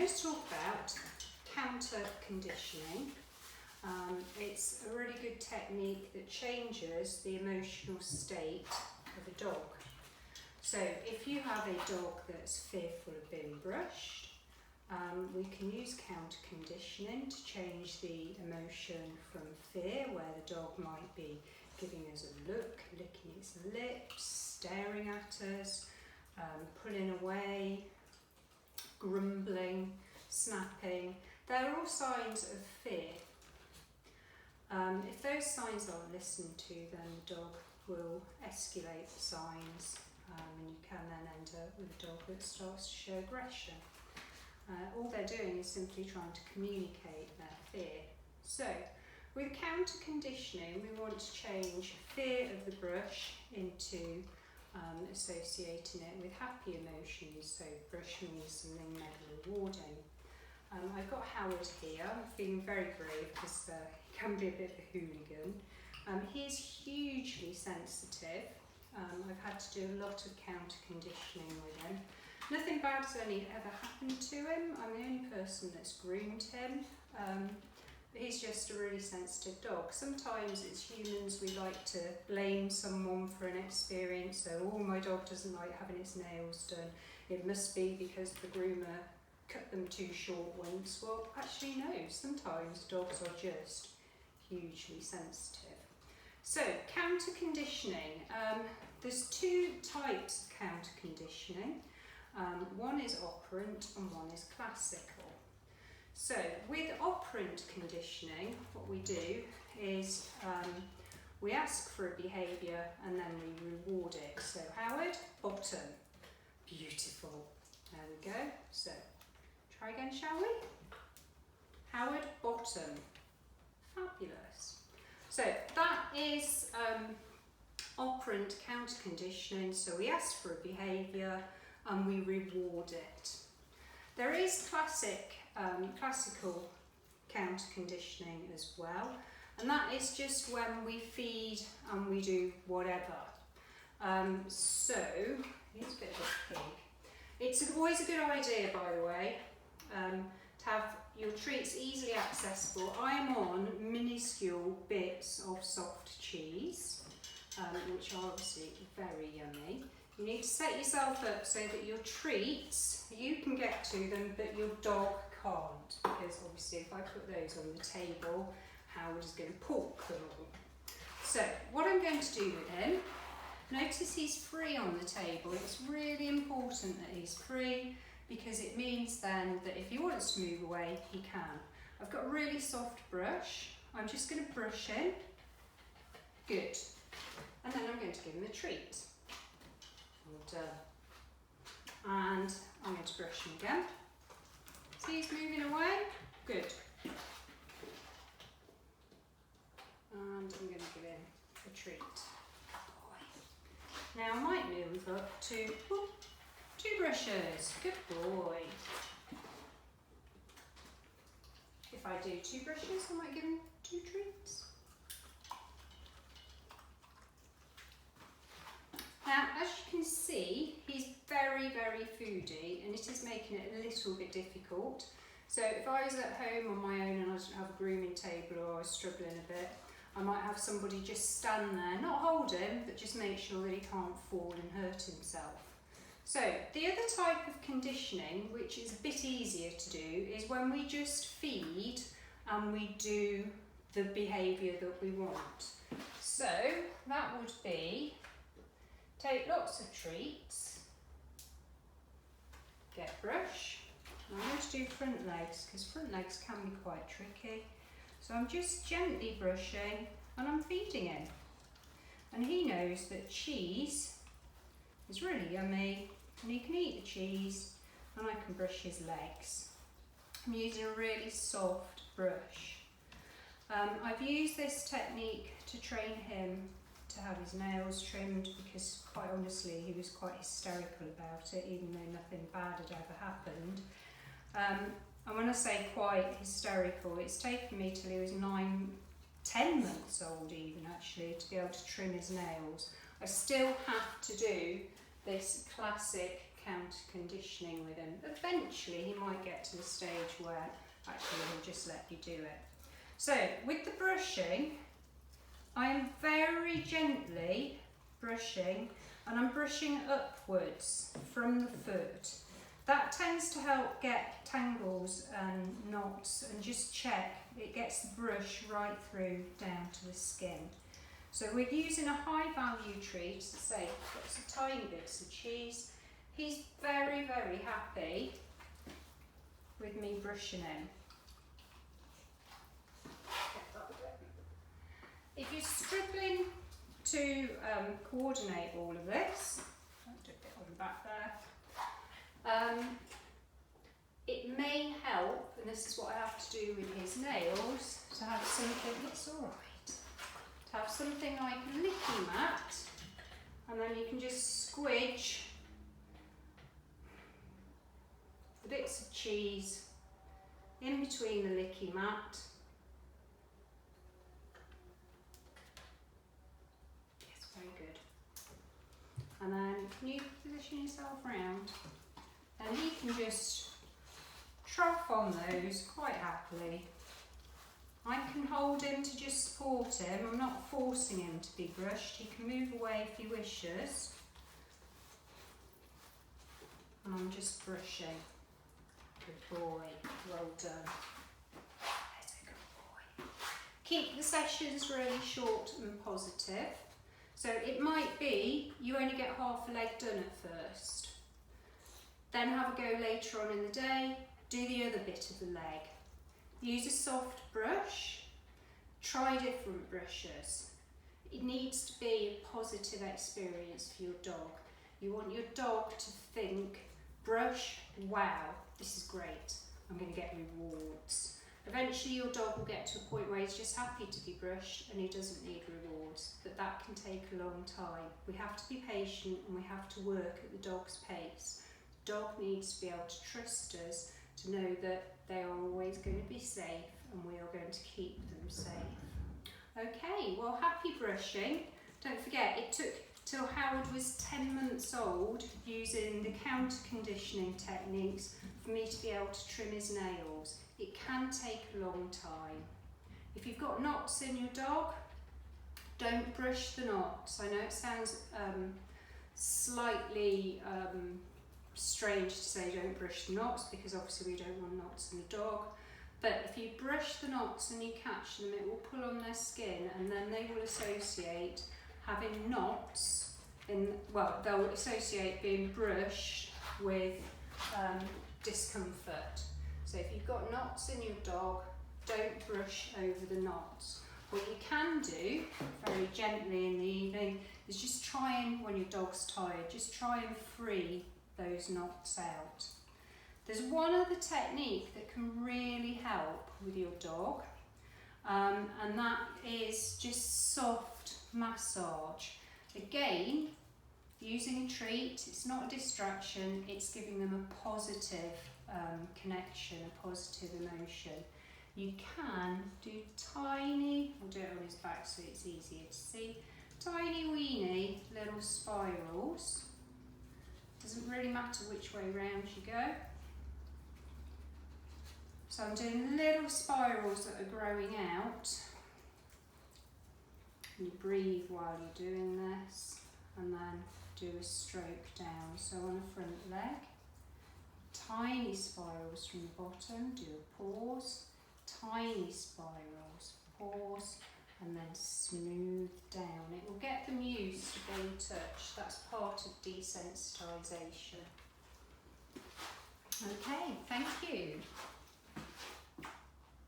going to talk about counter conditioning. It's a really good technique that changes the emotional state of a dog. So if you have a dog that's fearful of being brushed, we can use counter conditioning to change the emotion from fear, where the dog might be giving us a look, licking its lips, staring at us, pulling away, grumbling, snapping. They're all signs of fear. If those signs aren't listened to, then the dog will escalate the signs, and you can then end up with a dog that starts to show aggression. All they're doing is simply trying to communicate their fear. So, with counter conditioning, we want to change fear of the brush into associating it with happy emotions. So, brushing is something maybe rewarding. I've got Howard here. I'm feeling very brave because he can be a bit of a hooligan. He's hugely sensitive. I've had to do a lot of counter conditioning with him. Nothing bad has only ever happened to him. I'm the only person that's groomed him. He's just a really sensitive dog. Sometimes as humans we like to blame someone for an experience. So, oh, my dog doesn't like having its nails done. It must be because the groomer cut them too short once. Well, actually no, sometimes dogs are just hugely sensitive. So, counter conditioning. There's two types of counter conditioning. One is operant and one is classical. So, with operant conditioning, what we do is we ask for a behaviour and then we reward it. So, Howard, bottom. Beautiful. There we go. So, try again, shall we? Howard, bottom. Fabulous. So that is operant counter conditioning. So we ask for a behaviour and we reward it. There is classical counter conditioning as well, and that is just when we feed and we do whatever. So here's a bit of a pig. It's always a good idea, by the way, to have your treats easily accessible. I am on minuscule bits of soft cheese, which are obviously very yummy. You need to set yourself up so that your treats, you can get to them, but your dog can't. Because obviously if I put those on the table, Howard is going to pork them all. So what I'm going to do with him, notice he's free on the table. It's really important that he's free, because it means then that if he wants to move away, he can. I've got a really soft brush. I'm just going to brush him. Good. And then I'm going to give him a treat. Well done. And I'm going to brush him again. See, he's moving away. Good. And I'm going to give him a treat. Now I might move up to 2 brushes. Good boy. If I do 2 brushes, I might give him 2 treats. Now, as you can see, he's very, very foodie, and it is making it a little bit difficult. So if I was at home on my own and I didn't have a grooming table, or I was struggling a bit, I might have somebody just stand there, not hold him, but just make sure that he can't fall and hurt himself. So the other type of conditioning, which is a bit easier to do, is when we just feed and we do the behaviour that we want. So that would be, take lots of treats, get a brush. I'm going to do front legs, because front legs can be quite tricky. So I'm just gently brushing and I'm feeding him. And he knows that cheese is really yummy, and he can eat the cheese, and I can brush his legs. I'm using a really soft brush. I've used this technique to train him to have his nails trimmed, because quite honestly he was quite hysterical about it, even though nothing bad had ever happened. And when I say quite hysterical, it's taken me till he was 10 months old even, actually, to be able to trim his nails. I still have to do this classic counter conditioning with him. Eventually he might get to the stage where actually he'll just let you do it. So with the brushing, I am very gently brushing, and I'm brushing upwards from the foot. That tends to help get tangles and knots, and just check it gets the brush right through down to the skin. So we're using a high value treat, as I say, got some tiny bits of cheese. He's very, very happy with me brushing him. If you're struggling to coordinate all of this, I'll do a bit on the back there. It may help, and this is what I have to do with his nails, to have something, it's alright, to have something like a licky mat, and then you can just squidge the bits of cheese in between the licky mat. Yes, very good. And then can you position yourself round, and he can just trough on those quite happily. I can hold him to just support him. I'm not forcing him to be brushed. He can move away if he wishes. And I'm just brushing. Good boy. Well done. There's a good boy. Keep the sessions really short and positive. So it might be you only get half a leg done at first. Then have a go later on in the day. Do the other bit of the leg. Use a soft brush. Try different brushes. It needs to be a positive experience for your dog. You want your dog to think, brush, wow, this is great. I'm going to get rewards. Eventually your dog will get to a point where he's just happy to be brushed and he doesn't need rewards, but that can take a long time. We have to be patient and we have to work at the dog's pace. The dog needs to be able to trust us, to know that they are always going to be safe and we are going to keep them safe. Okay, well, happy brushing. Don't forget, it took till Howard was 10 months old, using the counter conditioning techniques, for me to be able to trim his nails. It can take a long time. If you've got knots in your dog, don't brush the knots. I know it sounds slightly strange to say don't brush the knots, because obviously we don't want knots in the dog, but if you brush the knots and you catch them, it will pull on their skin, and then they will associate having knots in, well, they'll associate being brushed with discomfort. So if you've got knots in your dog, don't brush over the knots. What you can do very gently in the evening is just try and, when your dog's tired, just try and free those knots out. There's one other technique that can really help with your dog, and that is just soft massage. Again, using a treat, it's not a distraction, it's giving them a positive connection, a positive emotion. You can do tiny, I'll do it on his back so it's easier to see, tiny weeny little spirals. Doesn't really matter which way round you go. So I'm doing little spirals that are growing out. You breathe while you're doing this, and then do a stroke down. So on the front leg, tiny spirals from the bottom, do a pause, tiny spirals, pause, and then smooth down. It will get them used to being touched. That's part of desensitisation. Okay, thank you.